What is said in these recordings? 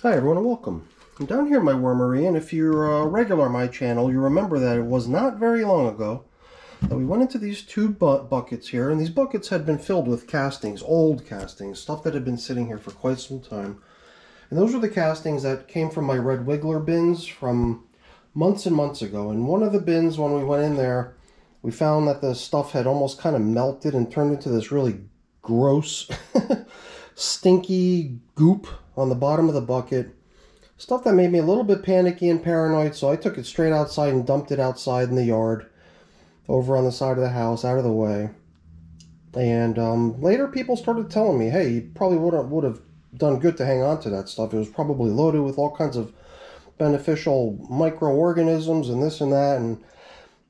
Hi everyone and welcome. I'm down here in my wormery, and if you're a regular on my channel, you remember that it was not very long ago that we went into these two buckets here, and these buckets had been filled with castings, old castings, stuff that had been sitting here for quite some time. And those were the castings that came from my red wiggler bins from months and months ago. And one of the bins, when we went in there, we found that the stuff had almost kind of melted and turned into this really gross, stinky goop on the bottom of the bucket. Stuff that made me a little bit panicky and paranoid, so I took it straight outside and dumped it outside in the yard, over on the side of the house, out of the way. And later people started telling me, hey, you probably would have done good to hang on to that stuff. It was probably loaded with all kinds of beneficial microorganisms and this and that, and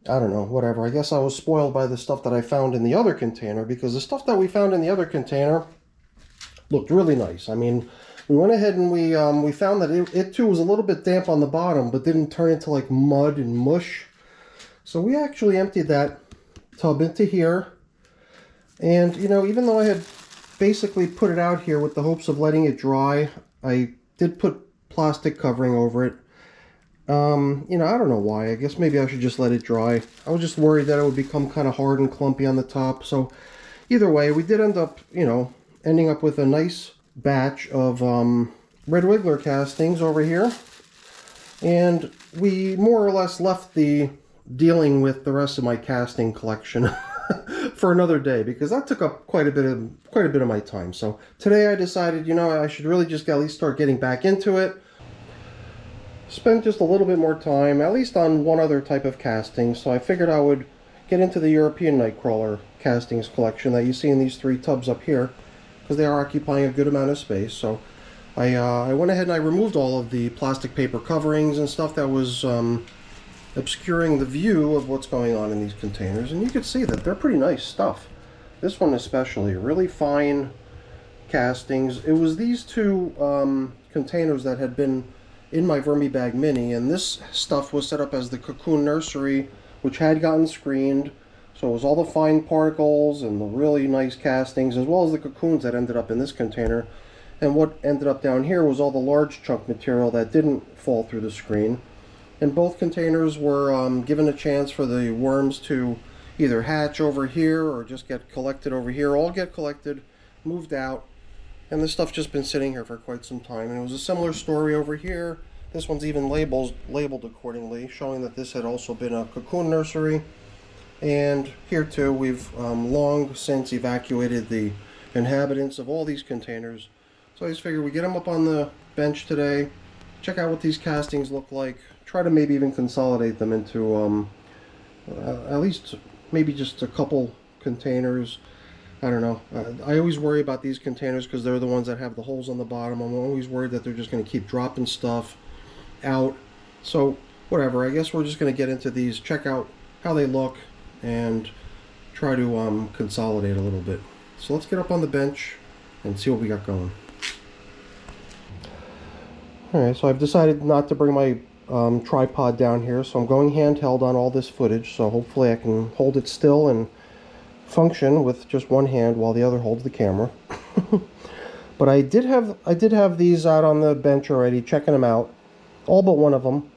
I don't know, whatever. I guess I was spoiled by the stuff that I found in the other container, because the stuff that we found in the other container looked really nice. I mean, we went ahead and we found that it too was a little bit damp on the bottom, but didn't turn into like mud and mush. So we actually emptied that tub into here. And, you know, even though I had basically put it out here with the hopes of letting it dry, I did put plastic covering over it. You know, I don't know why. I guess maybe I should just let it dry. I was just worried that it would become kind of hard and clumpy on the top. So either way, we did end up, you know, ending up with a nice batch of red wiggler castings over here. And we more or less left the dealing with the rest of my casting collection for another day, because that took up quite a bit of my time. So today I decided, you know, I should really just at least start getting back into it. Spend just a little bit more time, at least on one other type of casting. So I figured I would get into the European nightcrawler castings collection that you see in these three tubs up here, because they are occupying a good amount of space. So I went ahead and I removed all of the plastic paper coverings and stuff that was obscuring the view of what's going on in these containers. And you can see that they're pretty nice stuff. This one especially, really fine castings. It was these two containers that had been in my VermiBag Mini, and this stuff was set up as the cocoon nursery, which had gotten screened. So it was all the fine particles and the really nice castings, as well as the cocoons that ended up in this container. And what ended up down here was all the large chunk material that didn't fall through the screen. And both containers were given a chance for the worms to either hatch over here or just get collected over here. All get collected, moved out, and this stuff's just been sitting here for quite some time. And it was a similar story over here. This one's even labeled accordingly, showing that this had also been a cocoon nursery. And here too, we've long since evacuated the inhabitants of all these containers. So I just figured we get them up on the bench today, check out what these castings look like, try to maybe even consolidate them into at least maybe just a couple containers. I don't know. I always worry about these containers because they're the ones that have the holes on the bottom. I'm always worried that they're just going to keep dropping stuff out. So whatever, I guess we're just going to get into these, check out how they look, and try to consolidate a little bit. So let's get up on the bench and see what we got going. Alright, so I've decided not to bring my tripod down here, so I'm going handheld on all this footage, so hopefully I can hold it still and function with just one hand while the other holds the camera. But I did have these out on the bench already, checking them out, all but one of them.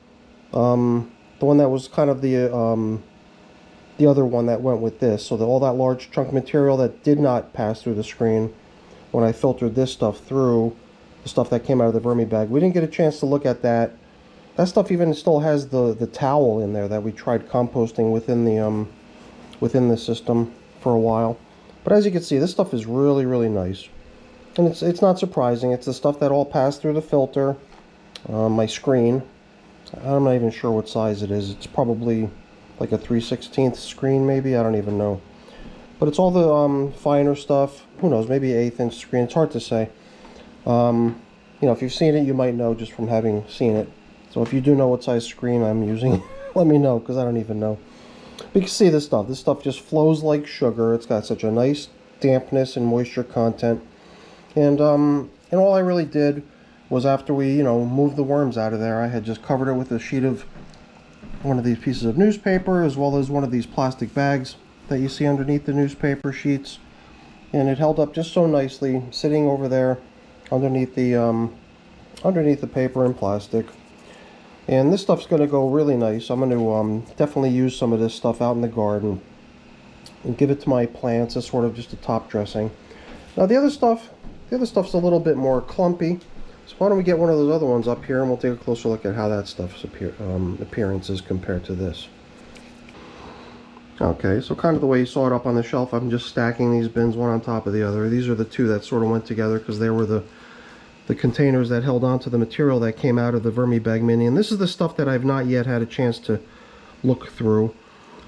The one that was kind of the other one that went with this, so that all that large chunk material that did not pass through the screen when I filtered this stuff through, the stuff that came out of the VermiBag, we didn't get a chance to look at that. That stuff even still has the towel in there that we tried composting within the system for a while. But as you can see, this stuff is really, really nice. And it's not surprising. It's the stuff that all passed through the filter, my screen. I'm not even sure what size it is. It's probably like a 3/16 screen maybe, I don't even know. But it's all the finer stuff. Who knows, maybe 1/8 inch screen, it's hard to say. You know, if you've seen it, you might know just from having seen it. So if you do know what size screen I'm using, let me know, because I don't even know. But you can see this stuff just flows like sugar. It's got such a nice dampness and moisture content. And all I really did was, after we, you know, moved the worms out of there, I had just covered it with a sheet of one of these pieces of newspaper, as well as one of these plastic bags that you see underneath the newspaper sheets. And it held up just so nicely, sitting over there underneath the underneath the paper and plastic. And this stuff's going to go really nice. I'm going to definitely use some of this stuff out in the garden and give it to my plants as sort of just a top dressing. Now the other stuff's a little bit more clumpy. So why don't we get one of those other ones up here and we'll take a closer look at how that stuff's appearance is compared to this. Okay, so kind of the way you saw it up on the shelf, I'm just stacking these bins one on top of the other. These are the two that sort of went together because they were the containers that held onto the material that came out of the VermiBag Mini. And this is the stuff that I've not yet had a chance to look through.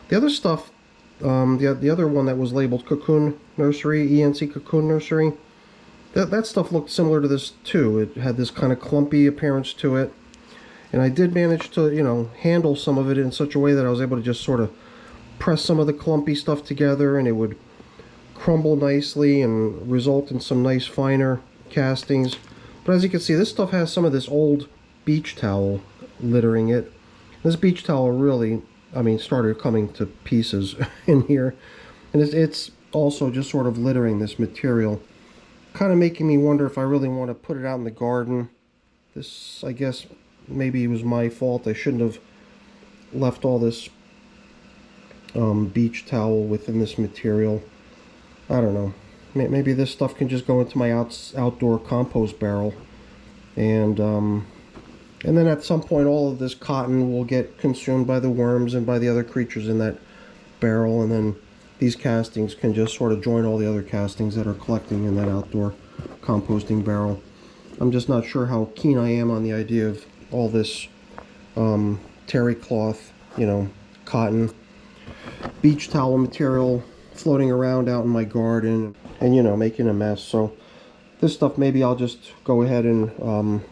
The other stuff, the other one that was labeled Cocoon Nursery, ENC Cocoon Nursery, that stuff looked similar to this too. It had this kind of clumpy appearance to it. And I did manage to, you know, handle some of it in such a way that I was able to just sort of press some of the clumpy stuff together and it would crumble nicely and result in some nice finer castings. But as you can see, this stuff has some of this old beach towel littering it. This beach towel really, I mean, started coming to pieces in here. And it's also just sort of littering this material. Kind of making me wonder if I really want to put it out in the garden. This, I guess, maybe it was my fault. I shouldn't have left all this beach towel within this material. I don't know. Maybe this stuff can just go into my outdoor compost barrel, and then at some point all of this cotton will get consumed by the worms and by the other creatures in that barrel, and then these castings can just sort of join all the other castings that are collecting in that outdoor composting barrel. I'm just not sure how keen I am on the idea of all this terry cloth, you know, cotton, beach towel material floating around out in my garden and, you know, making a mess. So this stuff, maybe I'll just go ahead and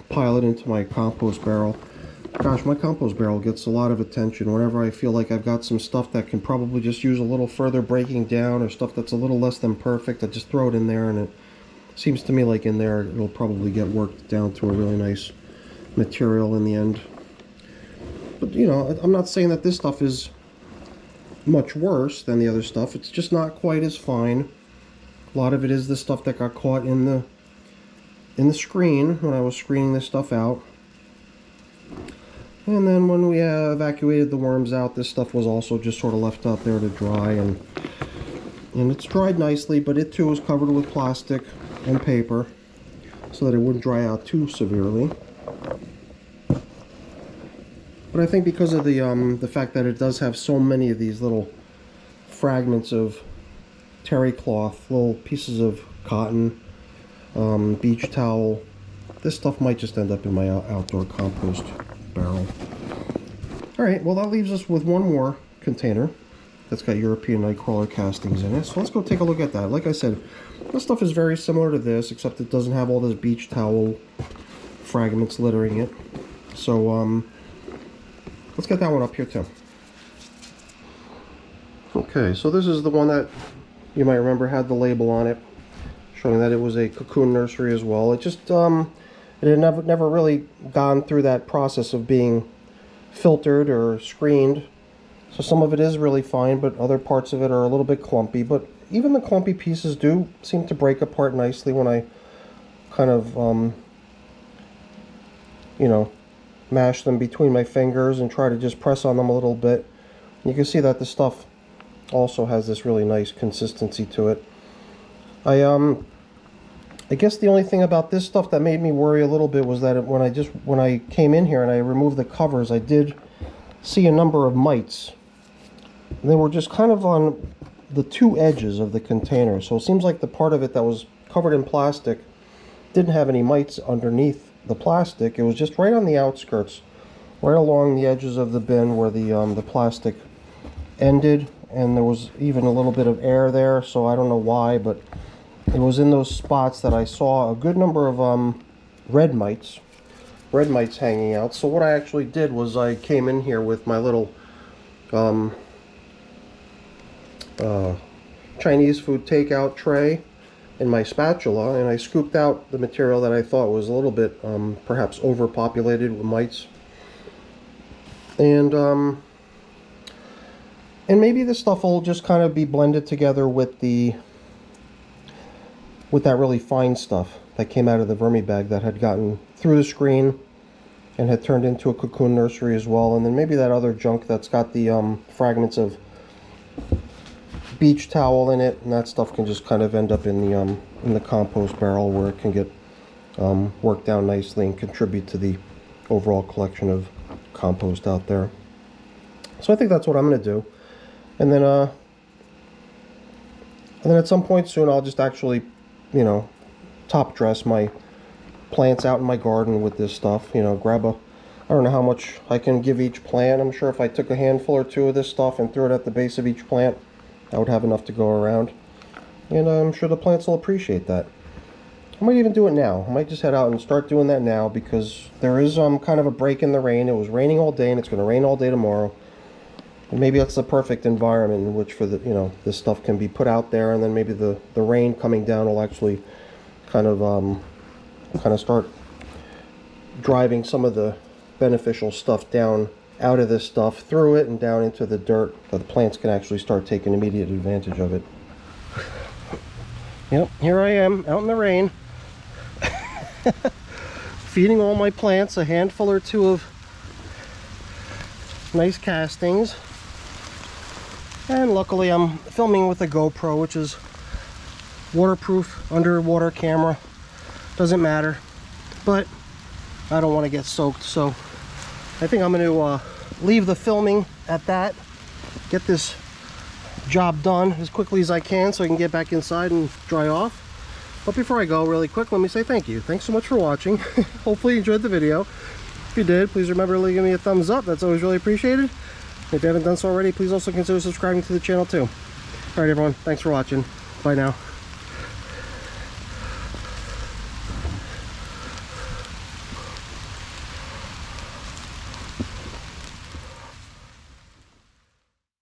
pile it into my compost barrel. Gosh, my compost barrel gets a lot of attention whenever I feel like I've got some stuff that can probably just use a little further breaking down, or stuff that's a little less than perfect. I just throw it in there, and it seems to me like in there it'll probably get worked down to a really nice material in the end. But, you know, I'm not saying that this stuff is much worse than the other stuff. It's just not quite as fine. A lot of it is the stuff that got caught in the screen when I was screening this stuff out. And then when we evacuated the worms out, this stuff was also just sort of left out there to dry, and it's dried nicely, but it too was covered with plastic and paper so that it wouldn't dry out too severely. But I think because of the fact that it does have so many of these little fragments of terry cloth, little pieces of cotton, beach towel, this stuff might just end up in my outdoor compost barrel. Alright, well that leaves us with one more container that's got European nightcrawler castings in it. So let's go take a look at that. Like I said, this stuff is very similar to this, except it doesn't have all this beach towel fragments littering it. So let's get that one up here too. Okay, so this is the one that you might remember had the label on it, showing that it was a cocoon nursery as well. It just it had never really gone through that process of being filtered or screened. So some of it is really fine, but other parts of it are a little bit clumpy. But even the clumpy pieces do seem to break apart nicely when I kind of, you know, mash them between my fingers and try to just press on them a little bit. You can see that the stuff also has this really nice consistency to it. I guess the only thing about this stuff that made me worry a little bit was that when I came in here and I removed the covers, I did see a number of mites. And they were just kind of on the two edges of the container. So it seems like the part of it that was covered in plastic didn't have any mites underneath the plastic. It was just right on the outskirts, right along the edges of the bin where the plastic ended, and there was even a little bit of air there. So I don't know why, but it was in those spots that I saw a good number of red mites hanging out. So what I actually did was I came in here with my little Chinese food takeout tray and my spatula, and I scooped out the material that I thought was a little bit perhaps overpopulated with mites. And maybe this stuff will just kind of be blended together with that really fine stuff that came out of the VermiBag that had gotten through the screen and had turned into a cocoon nursery as well. And then maybe that other junk that's got the fragments of beach towel in it, and that stuff can just kind of end up in the compost barrel, where it can get worked down nicely and contribute to the overall collection of compost out there. So I think that's what I'm going to do. And then at some point soon, I'll just actually, you know, top dress my plants out in my garden with this stuff. You know, grab a, I don't know how much I can give each plant. I'm sure if I took a handful or two of this stuff and threw it at the base of each plant, I would have enough to go around. And I'm sure the plants will appreciate that. I might even do it now. I might just head out and start doing that now, because there is kind of a break in the rain. It was raining all day, and it's going to rain all day tomorrow. And maybe that's the perfect environment in which for the, you know, this stuff can be put out there, and then maybe the rain coming down will actually kind of start driving some of the beneficial stuff down out of this stuff, through it and down into the dirt, so the plants can actually start taking immediate advantage of it. Yep, here I am out in the rain, feeding all my plants a handful or two of nice castings. And luckily I'm filming with a GoPro, which is waterproof underwater camera. Doesn't matter, but I don't want to get soaked, so I think I'm going to leave the filming at that, get this job done as quickly as I can so I can get back inside and dry off. But before I go, really quick, let me say thank you. Thanks so much for watching. Hopefully you enjoyed the video. If you did, please remember to give me a thumbs up. That's always really appreciated. If you haven't done so already, please also consider subscribing to the channel too. Alright everyone, thanks for watching. Bye now.